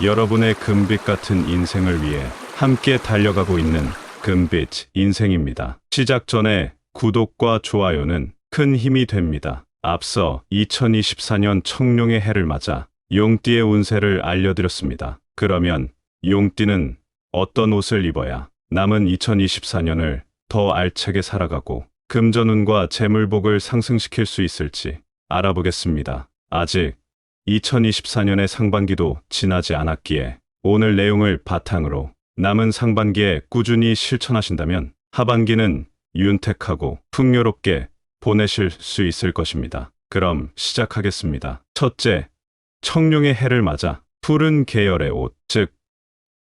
여러분의 금빛 같은 인생을 위해 함께 달려가고 있는 금빛 인생입니다. 시작 전에 구독과 좋아요는 큰 힘이 됩니다. 앞서 2024년 청룡의 해를 맞아 용띠의 운세를 알려드렸습니다. 그러면 용띠는 어떤 옷을 입어야 남은 2024년을 더 알차게 살아가고 금전운과 재물복을 상승시킬 수 있을지 알아보겠습니다. 아직 2024년의 상반기도 지나지 않았기에 오늘 내용을 바탕으로 남은 상반기에 꾸준히 실천하신다면 하반기는 윤택하고 풍요롭게 보내실 수 있을 것입니다. 그럼 시작하겠습니다. 첫째, 청룡의 해를 맞아 푸른 계열의 옷, 즉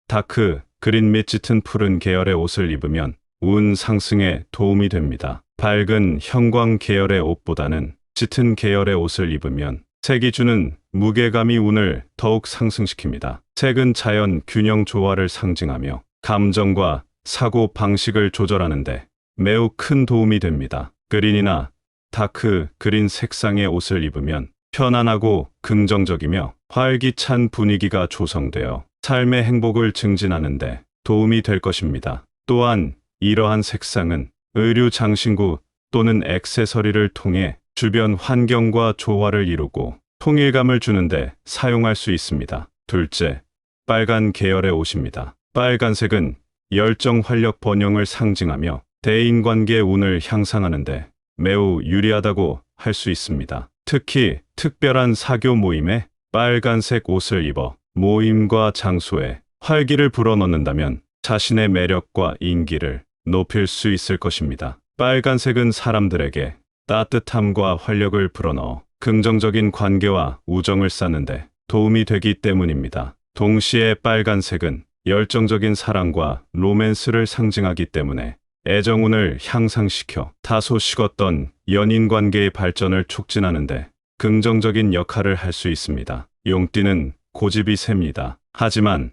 다크 그린 및 짙은 푸른 계열의 옷을 입으면 운 상승에 도움이 됩니다. 밝은 형광 계열의 옷보다는 짙은 계열의 옷을 입으면 색이 주는 무게감이 운을 더욱 상승시킵니다. 색은 자연 균형 조화를 상징하며 감정과 사고 방식을 조절하는데 매우 큰 도움이 됩니다. 그린이나 다크 그린 색상의 옷을 입으면 편안하고 긍정적이며 활기찬 분위기가 조성되어 삶의 행복을 증진하는데 도움이 될 것입니다. 또한 이러한 색상은 의류 장신구 또는 액세서리를 통해 주변 환경과 조화를 이루고 통일감을 주는데 사용할 수 있습니다. 둘째, 빨간 계열의 옷입니다. 빨간색은 열정, 활력, 번영을 상징하며 대인관계 운을 향상하는데 매우 유리하다고 할 수 있습니다. 특히 특별한 사교 모임에 빨간색 옷을 입어 모임과 장소에 활기를 불어넣는다면 자신의 매력과 인기를 높일 수 있을 것입니다. 빨간색은 사람들에게 따뜻함과 활력을 불어넣어 긍정적인 관계와 우정을 쌓는데 도움이 되기 때문입니다. 동시에 빨간색은 열정적인 사랑과 로맨스를 상징하기 때문에 애정운을 향상시켜 다소 식었던 연인 관계의 발전을 촉진하는데 긍정적인 역할을 할 수 있습니다. 용띠는 고집이 셉니다. 하지만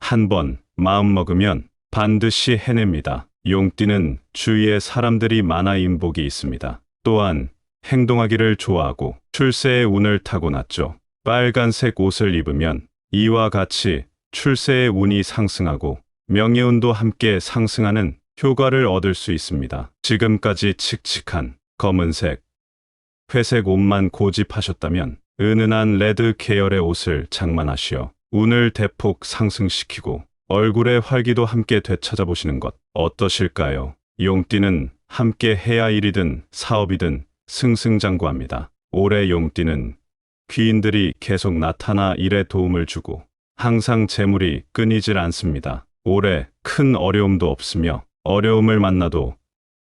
한번 마음먹으면 반드시 해냅니다. 용띠는 주위에 사람들이 많아 인복이 있습니다. 또한 행동하기를 좋아하고 출세의 운을 타고났죠. 빨간색 옷을 입으면 이와 같이 출세의 운이 상승하고 명예운도 함께 상승하는 효과를 얻을 수 있습니다. 지금까지 칙칙한 검은색, 회색 옷만 고집하셨다면 은은한 레드 계열의 옷을 장만하시어 운을 대폭 상승시키고 얼굴의 활기도 함께 되찾아보시는 것 어떠실까요? 용띠는 함께 해야 일이든 사업이든 승승장구합니다. 올해 용띠는 귀인들이 계속 나타나 일에 도움을 주고 항상 재물이 끊이질 않습니다. 올해 큰 어려움도 없으며 어려움을 만나도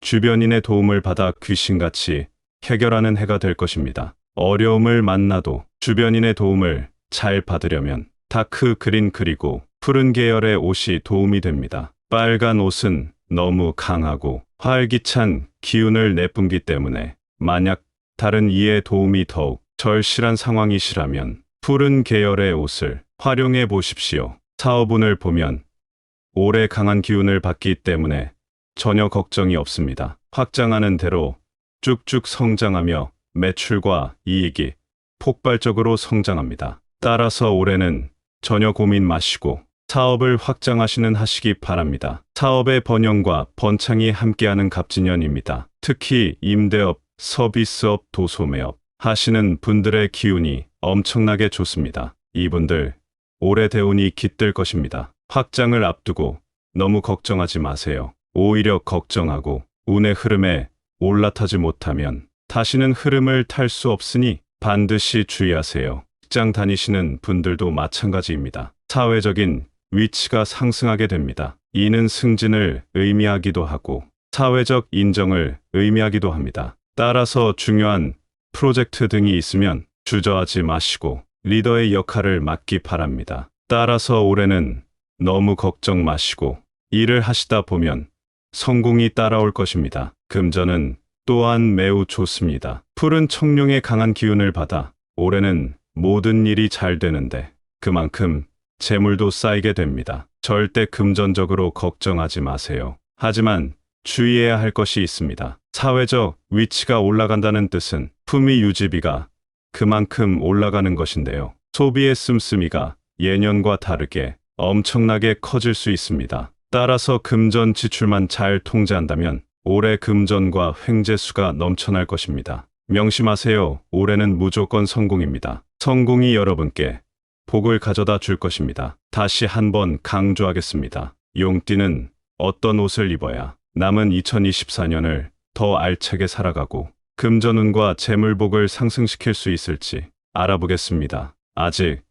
주변인의 도움을 받아 귀신같이 해결하는 해가 될 것입니다. 어려움을 만나도 주변인의 도움을 잘 받으려면 다크 그린 그리고 푸른 계열의 옷이 도움이 됩니다. 빨간 옷은 너무 강하고 활기찬 기운을 내뿜기 때문에 만약 다른 이의 도움이 더욱 절실한 상황이시라면 푸른 계열의 옷을 활용해 보십시오. 사업운을 보면 올해 강한 기운을 받기 때문에 전혀 걱정이 없습니다. 확장하는 대로 쭉쭉 성장하며 매출과 이익이 폭발적으로 성장합니다. 따라서 올해는 전혀 고민 마시고 사업을 확장하시는 하시기 바랍니다. 사업의 번영과 번창이 함께하는 갑진년입니다. 특히 임대업, 서비스업, 도소매업 하시는 분들의 기운이 엄청나게 좋습니다. 이분들 올해 대운이 깃들 것입니다. 확장을 앞두고 너무 걱정하지 마세요. 오히려 걱정하고 운의 흐름에 올라타지 못하면 다시는 흐름을 탈 수 없으니 반드시 주의하세요. 직장 다니시는 분들도 마찬가지입니다. 사회적인 위치가 상승하게 됩니다. 이는 승진을 의미하기도 하고 사회적 인정을 의미하기도 합니다. 따라서 중요한 프로젝트 등이 있으면 주저하지 마시고 리더의 역할을 맡기 바랍니다. 따라서 올해는 너무 걱정 마시고 일을 하시다 보면 성공이 따라올 것입니다. 금전은 또한 매우 좋습니다. 푸른 청룡의 강한 기운을 받아 올해는 모든 일이 잘 되는데 그만큼 재물도 쌓이게 됩니다. 절대 금전적으로 걱정하지 마세요. 하지만 주의해야 할 것이 있습니다. 사회적 위치가 올라간다는 뜻은 품위 유지비가 그만큼 올라가는 것인데요. 소비의 씀씀이가 예년과 다르게 엄청나게 커질 수 있습니다. 따라서 금전 지출만 잘 통제한다면 올해 금전과 횡재수가 넘쳐날 것입니다. 명심하세요. 올해는 무조건 성공입니다. 성공이 여러분께 복을 가져다 줄 것입니다. 다시 한번 강조하겠습니다. 용띠는 어떤 옷을 입어야 남은 2024년을 더 알차게 살아가고 금전운과 재물복을 상승시킬 수 있을지 알아보겠습니다. 아직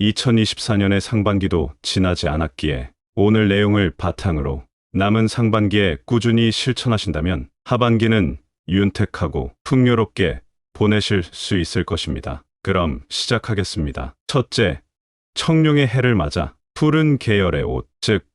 2024년의 상반기도 지나지 않았기에 오늘 내용을 바탕으로 남은 상반기에 꾸준히 실천하신다면 하반기는 윤택하고 풍요롭게 보내실 수 있을 것입니다. 그럼 시작하겠습니다. 첫째, 청룡의 해를 맞아 푸른 계열의 옷, 즉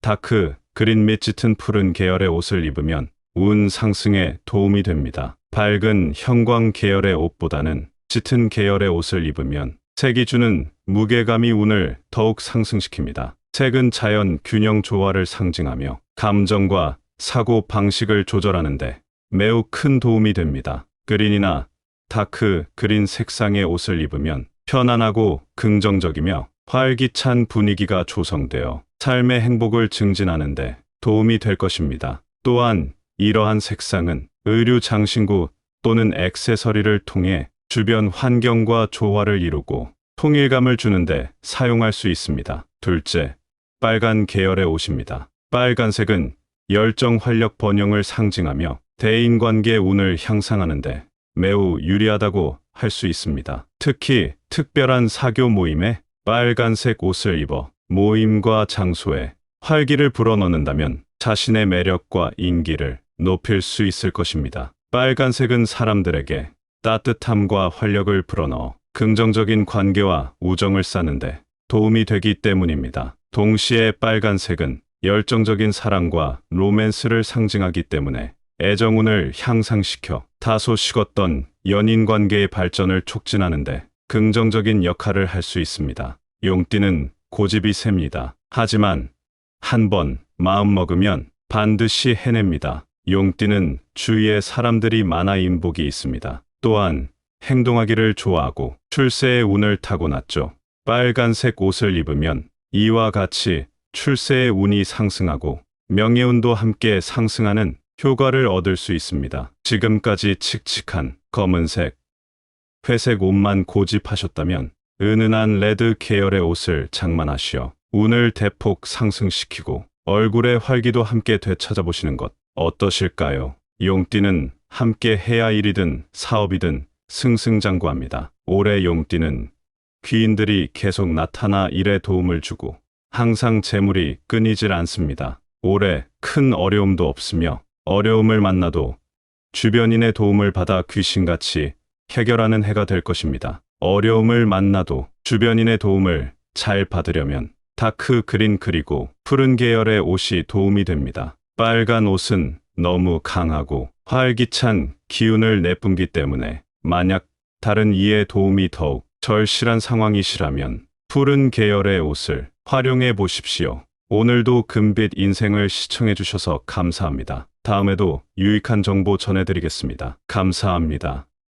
다크 그린 및 짙은 푸른 계열의 옷을 입으면 운 상승에 도움이 됩니다. 밝은 형광 계열의 옷보다는 짙은 계열의 옷을 입으면 색이 주는 무게감이 운을 더욱 상승시킵니다. 색은 자연 균형 조화를 상징하며 감정과 사고 방식을 조절하는데 매우 큰 도움이 됩니다. 그린이나 다크 그린 색상의 옷을 입으면 편안하고 긍정적이며 활기찬 분위기가 조성되어 삶의 행복을 증진하는데 도움이 될 것입니다. 또한 이러한 색상은 의류 장신구 또는 액세서리를 통해 주변 환경과 조화를 이루고 통일감을 주는데 사용할 수 있습니다. 둘째, 빨간 계열의 옷입니다. 빨간색은 열정, 활력, 번영을 상징하며 대인관계 운을 향상하는데 매우 유리하다고 할 수 있습니다. 특히 특별한 사교 모임에 빨간색 옷을 입어 모임과 장소에 활기를 불어넣는다면 자신의 매력과 인기를 높일 수 있을 것입니다. 빨간색은 사람들에게 따뜻함과 활력을 불어넣어 긍정적인 관계와 우정을 쌓는데 도움이 되기 때문입니다. 동시에 빨간색은 열정적인 사랑과 로맨스를 상징하기 때문에 애정운을 향상시켜 다소 식었던 연인 관계의 발전을 촉진하는데 긍정적인 역할을 할 수 있습니다. 용띠는 고집이 셉니다. 하지만 한번 마음먹으면 반드시 해냅니다. 용띠는 주위에 사람들이 많아 인복이 있습니다. 또한 행동하기를 좋아하고 출세의 운을 타고났죠. 빨간색 옷을 입으면 이와 같이 출세의 운이 상승하고 명예운도 함께 상승하는 효과를 얻을 수 있습니다. 지금까지 칙칙한 검은색, 회색 옷만 고집하셨다면 은은한 레드 계열의 옷을 장만하시어 운을 대폭 상승시키고 얼굴의 활기도 함께 되찾아보시는 것 어떠실까요? 용띠는 함께 해야 할 일이든 사업이든 승승장구합니다. 올해 용띠는 귀인들이 계속 나타나 일에 도움을 주고 항상 재물이 끊이질 않습니다. 올해 큰 어려움도 없으며 어려움을 만나도 주변인의 도움을 받아 귀신같이 해결하는 해가 될 것입니다. 어려움을 만나도 주변인의 도움을 잘 받으려면 다크 그린 그리고 푸른 계열의 옷이 도움이 됩니다. 빨간 옷은 너무 강하고 활기찬 기운을 내뿜기 때문에 만약 다른 이의 도움이 더욱 절실한 상황이시라면 푸른 계열의 옷을 활용해 보십시오. 오늘도 금빛 인생을 시청해 주셔서 감사합니다. 다음에도 유익한 정보 전해드리겠습니다. 감사합니다.